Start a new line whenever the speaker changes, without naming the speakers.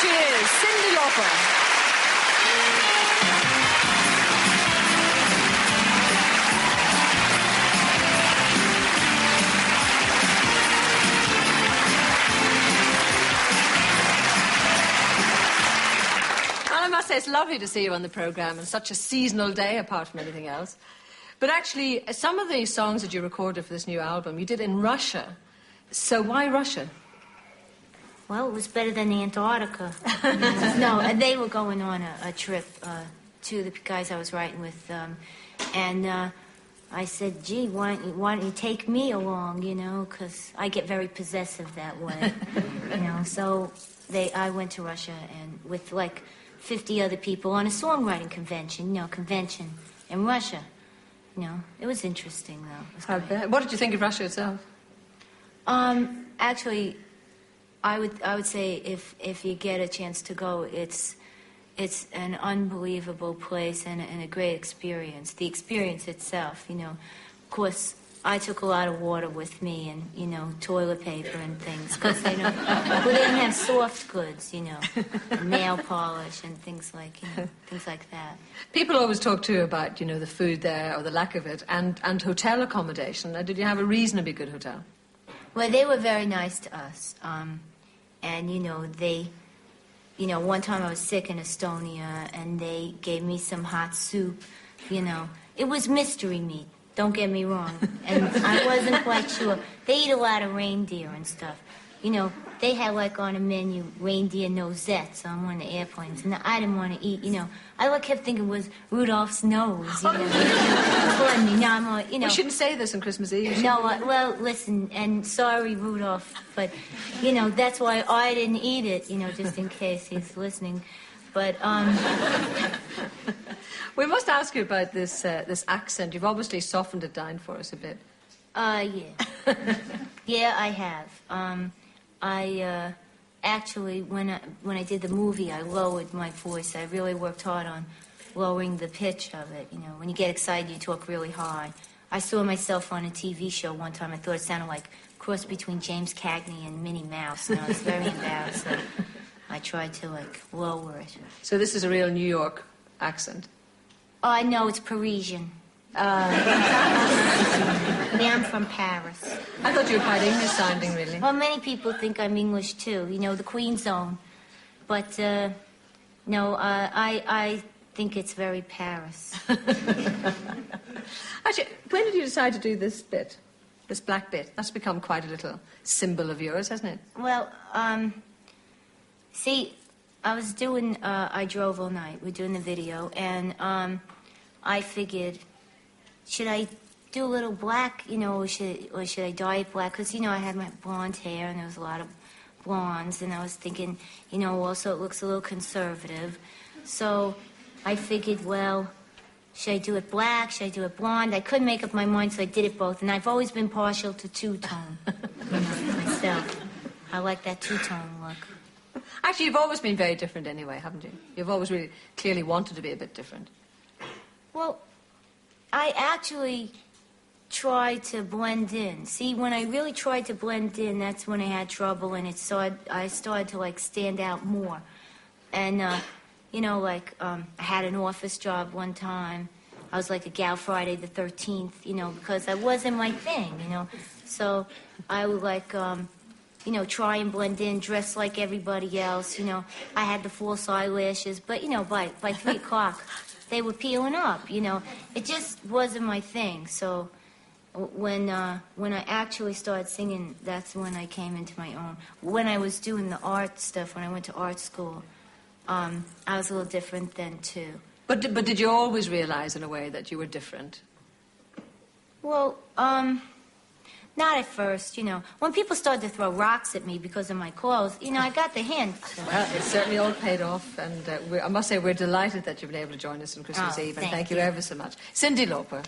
she is, Cyndi Lauper. I must say, it's lovely to see you on the programme, and such a seasonal day, apart from anything else. But actually, some of the songs that you recorded for this new album, you did in Russia. So why Russia?
Well, it was better than the Antarctica. No, they were going on a trip, two of the guys I was writing with. And I said, gee, why don't you take me along, you know, because I get very possessive that way, you know. So I went to Russia and with, like, 50 other people on a songwriting convention, you know, convention in Russia. You know, it was interesting, though.
What did you think of Russia itself?
Actually, I would say if you get a chance to go, it's an unbelievable place and a great experience. The experience itself, you know. Of course, I took a lot of water with me and, you know, toilet paper and things, because they don't, well, they didn't have soft goods, you know, nail polish and things like, you know, things like that.
People always talk too about, you know, the food there or the lack of it, and hotel accommodation. Did you have a reasonably good hotel?
Well, they were very nice to us, and, you know, one time I was sick in Estonia, and they gave me some hot soup, you know. It was mystery meat. Don't get me wrong. And I wasn't quite sure. They eat a lot of reindeer and stuff. You know, they had, like, on a menu, reindeer nosettes on one of the airplanes. And I didn't want to eat, you know. I kept thinking it was Rudolph's nose, you know. Me. No, I'm all, you know.
We shouldn't say this on Christmas Eve.
No, well, listen, and sorry, Rudolph, but, you know, that's why I didn't eat it, you know, just in case he's listening. But,
We must ask you about this accent. You've obviously softened it down for us a bit.
Yeah. Yeah, I have. I actually, when I did the movie, I lowered my voice. I really worked hard on lowering the pitch of it. You know, when you get excited, you talk really high. I saw myself on a TV show one time. I thought it sounded like a cross between James Cagney and Minnie Mouse, and I was very embarrassed. So I tried to, like, lower it.
So this is a real New York accent?
Oh, no, it's Parisian. Yeah, I'm from Paris.
I thought you were quite English sounding, really.
Well, many people think I'm English, too. You know, the Queen Zone. But, no, I think it's very Paris.
Actually, when did you decide to do this bit, this black bit? That's become quite a little symbol of yours, hasn't it?
Well, see, I was doing, I Drove All Night. We're doing the video, and I figured, should I do a little black, you know, or should I dye it black? Because, you know, I had my blonde hair, and there was a lot of blondes, and I was thinking, you know, also it looks a little conservative. So I figured, well, should I do it black? Should I do it blonde? I couldn't make up my mind, so I did it both. And I've always been partial to two-tone, you know, myself. I like that two-tone look.
Actually, you've always been very different anyway, haven't you? You've always really clearly wanted to be a bit different.
Well, I actually tried to blend in. See, when I really tried to blend in, that's when I had trouble, and I started to, like, stand out more. And, you know, like, I had an office job one time. I was like a gal Friday the 13th, you know, because that wasn't my thing, you know. So I would, like, you know, try and blend in, dress like everybody else, you know. I had the false eyelashes, but, you know, by 3 o'clock, they were peeling up, you know. It just wasn't my thing. So when I actually started singing, that's when I came into my own. When I was doing the art stuff, when I went to art school, I was a little different then, too.
But did you always realize, in a way, that you were different?
Well, not at first, you know. When people started to throw rocks at me because of my clothes, you know, I got the hint.
Well, it's certainly all paid off, and I must say we're delighted that you've been able to join us on Christmas Eve, and thank you ever so much. Cyndi Lauper.